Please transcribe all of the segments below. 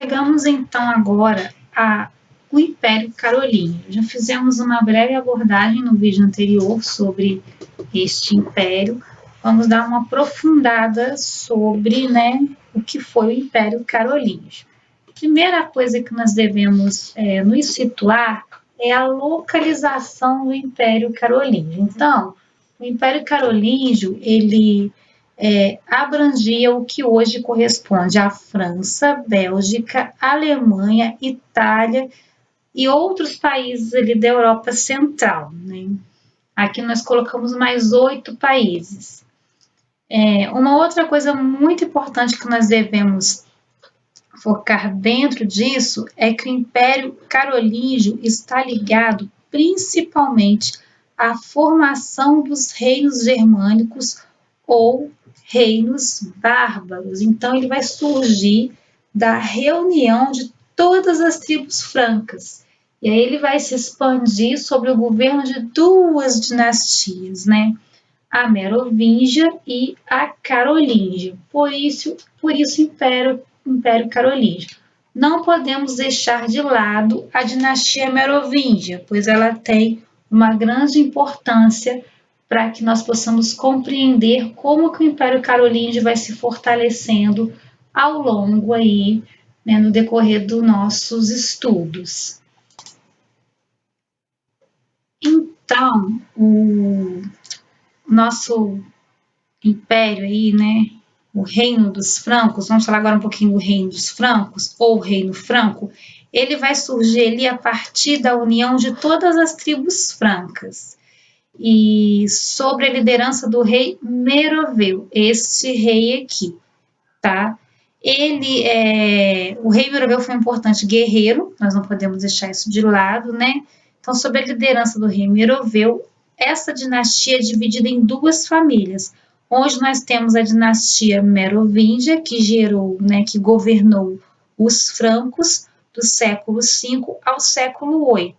Chegamos então agora ao Império Carolíngio. Já fizemos uma breve abordagem no vídeo anterior sobre este império. Vamos dar uma aprofundada sobre, o que foi o Império Carolíngio. A primeira coisa que nós devemos nos situar é a localização do Império Carolíngio. Então, o Império Carolíngio, ele abrangia o que hoje corresponde à França, Bélgica, Alemanha, Itália e outros países ali da Europa Central. Né? Aqui nós colocamos mais 8 países. Uma outra coisa muito importante que nós devemos focar dentro disso é que o Império Carolíngio está ligado principalmente à formação dos reinos germânicos ou reinos bárbaros. Então, ele vai surgir da reunião de todas as tribos francas. E aí ele vai se expandir sobre o governo de 2 dinastias, né? A Merovingia e a Carolíngia. Por isso Império Carolíngio. Não podemos deixar de lado a dinastia Merovingia, pois ela tem uma grande importância para que nós possamos compreender como que o Império Carolíngio vai se fortalecendo ao longo aí, no decorrer dos nossos estudos. Então, o nosso império aí, o reino dos francos, vamos falar agora um pouquinho do reino dos francos, ou reino franco, ele vai surgir ali a partir da união de todas as tribos francas. E sobre a liderança do rei Meroveu, este rei aqui, tá? O rei Meroveu foi um importante guerreiro, nós não podemos deixar isso de lado, né? Então, sob a liderança do rei Meroveu, essa dinastia é dividida em 2 famílias. Hoje nós temos a dinastia Merovingia, que governou os francos do século V ao século VIII.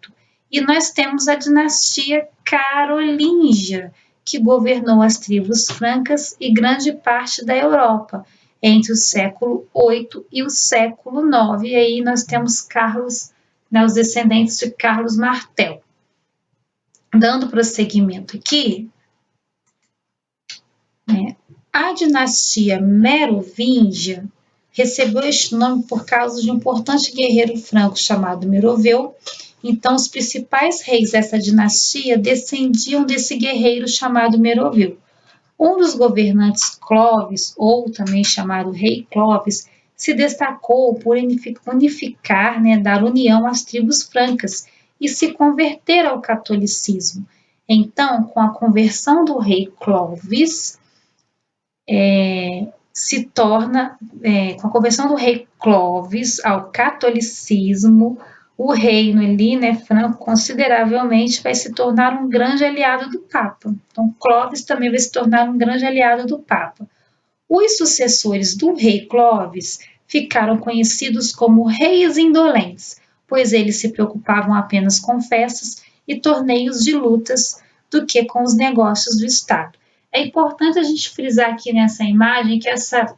E nós temos a dinastia Carolíngia, que governou as tribos francas e grande parte da Europa, entre o século VIII e o século IX. E aí nós temos Carlos, os descendentes de Carlos Martel. Dando prosseguimento aqui, a dinastia Merovingia recebeu este nome por causa de um importante guerreiro franco chamado Meroveu. Então, os principais reis dessa dinastia descendiam desse guerreiro chamado Meroveu. Um dos governantes, Clovis, ou também chamado Rei Clovis, se destacou por unificar, dar união às tribos francas e se converter ao catolicismo. Então, com a conversão do rei Clovis, com a conversão do rei Clovis ao catolicismo, o reino ali, franco, consideravelmente vai se tornar um grande aliado do Papa. Então, Clovis também vai se tornar um grande aliado do Papa. Os sucessores do rei Clovis ficaram conhecidos como reis indolentes, pois eles se preocupavam apenas com festas e torneios de lutas do que com os negócios do Estado. É importante a gente frisar aqui nessa imagem que essa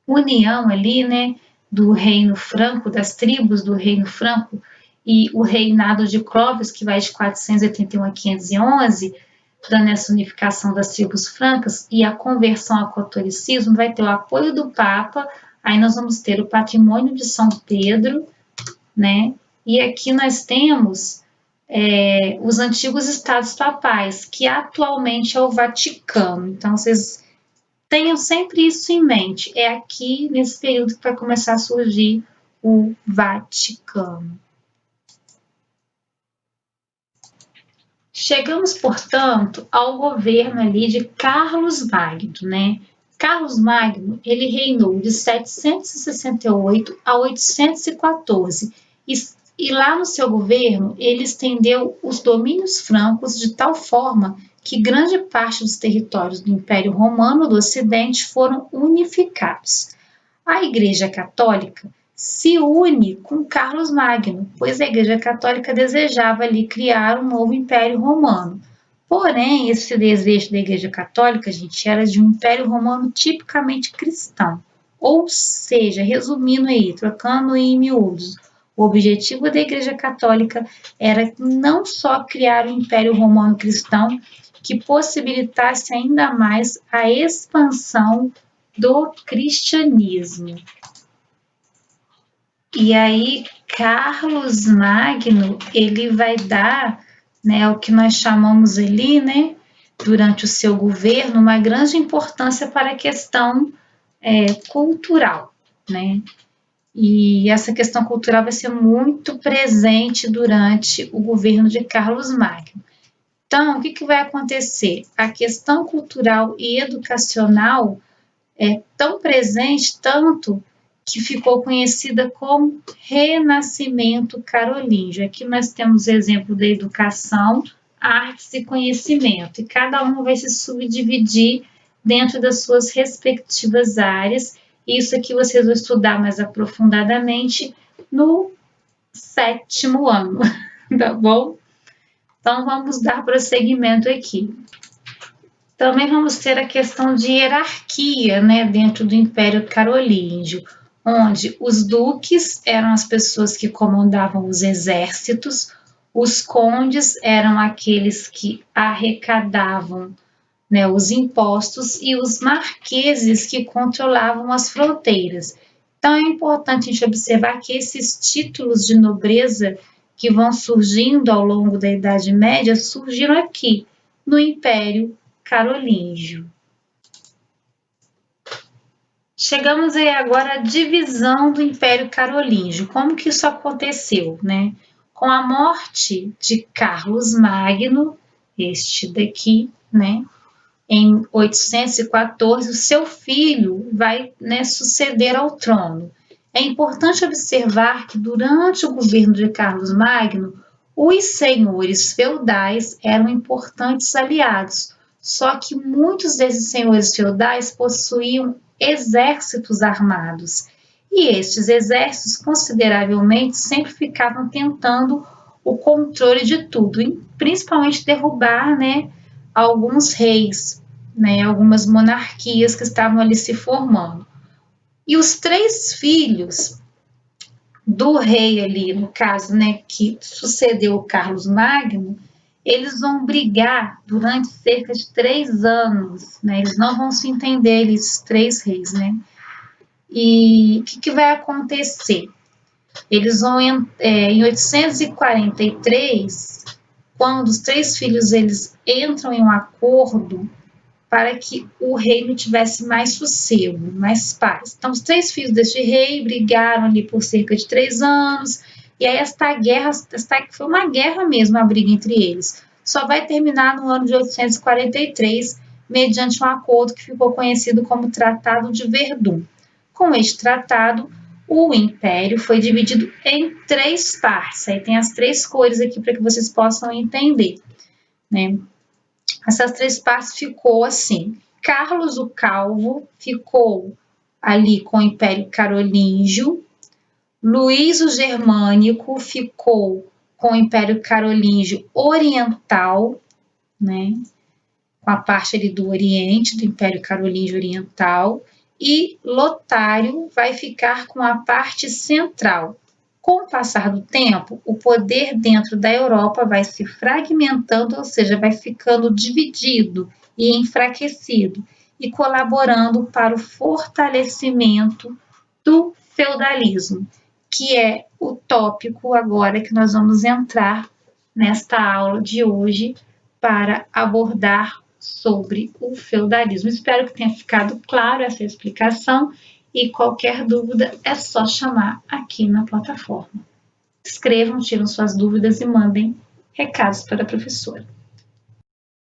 união ali, do reino franco, das tribos do reino franco e o reinado de Clovis, que vai de 481 a 511, dando essa unificação das tribos francas e a conversão ao catolicismo, vai ter o apoio do Papa, aí nós vamos ter o patrimônio de São Pedro, e aqui nós temos os antigos estados papais, que atualmente é o Vaticano. Então, vocês tenham sempre isso em mente. É aqui, nesse período, que vai começar a surgir o Vaticano. Chegamos, portanto, ao governo ali de Carlos Magno, Carlos Magno, ele reinou de 768 a 814 e lá no seu governo ele estendeu os domínios francos de tal forma que grande parte dos territórios do Império Romano do Ocidente foram unificados. A Igreja Católica se une com Carlos Magno, pois a Igreja Católica desejava ali criar um novo Império Romano. Porém, esse desejo da Igreja Católica, gente, era de um Império Romano tipicamente cristão. Ou seja, resumindo aí, trocando em miúdos, o objetivo da Igreja Católica era não só criar o Império Romano Cristão, que possibilitasse ainda mais a expansão do cristianismo. E aí, Carlos Magno, ele vai dar, né, o que nós chamamos ali, né, durante o seu governo, uma grande importância para a questão cultural, né? E essa questão cultural vai ser muito presente durante o governo de Carlos Magno. Então, o que vai acontecer? A questão cultural e educacional é tão presente, tanto que ficou conhecida como Renascimento Carolíngio. Aqui nós temos exemplo da educação, artes e conhecimento, e cada um vai se subdividir dentro das suas respectivas áreas. Isso aqui vocês vão estudar mais aprofundadamente no 7º ano, tá bom? Então, vamos dar prosseguimento aqui. Também vamos ter a questão de hierarquia, né, dentro do Império Carolíngio, onde os duques eram as pessoas que comandavam os exércitos, os condes eram aqueles que arrecadavam, né, os impostos, e os marqueses que controlavam as fronteiras. Então é importante a gente observar que esses títulos de nobreza que vão surgindo ao longo da Idade Média surgiram aqui, no Império Carolíngio. Chegamos aí agora à divisão do Império Carolíngio. Como que isso aconteceu, né? Com a morte de Carlos Magno, este daqui, né? Em 814, o seu filho vai, né, suceder ao trono. É importante observar que durante o governo de Carlos Magno, os senhores feudais eram importantes aliados, só que muitos desses senhores feudais possuíam exércitos armados, e estes exércitos consideravelmente sempre ficavam tentando o controle de tudo, e principalmente derrubar, né, alguns reis, né, algumas monarquias que estavam ali se formando. E os 3 filhos do rei ali, no caso, né, que sucedeu Carlos Magno, eles vão brigar durante cerca de 3 anos, né? Eles não vão se entender, esses 3 reis, né? E o que vai acontecer? Eles vão, em 843, quando os 3 filhos eles entram em um acordo para que o reino tivesse mais sossego, mais paz. Então, os 3 filhos deste rei brigaram ali por cerca de 3 anos, e aí esta guerra foi uma guerra mesmo, a briga entre eles. Só vai terminar no ano de 843, mediante um acordo que ficou conhecido como Tratado de Verdun. Com este tratado, o império foi dividido em 3 partes. Aí tem as 3 cores aqui para que vocês possam entender, né? Essas 3 partes ficou assim. Carlos o Calvo ficou ali com o Império Carolíngio. Luís o Germânico ficou com o Império Carolíngio Oriental, né? Com a parte ali do Oriente, do Império Carolíngio Oriental. E Lotário vai ficar com a parte central. Com o passar do tempo, o poder dentro da Europa vai se fragmentando, ou seja, vai ficando dividido e enfraquecido, e colaborando para o fortalecimento do feudalismo, que é o tópico agora que nós vamos entrar nesta aula de hoje para abordar sobre o feudalismo. Espero que tenha ficado claro essa explicação. E qualquer dúvida é só chamar aqui na plataforma. Escrevam, tiram suas dúvidas e mandem recados para a professora.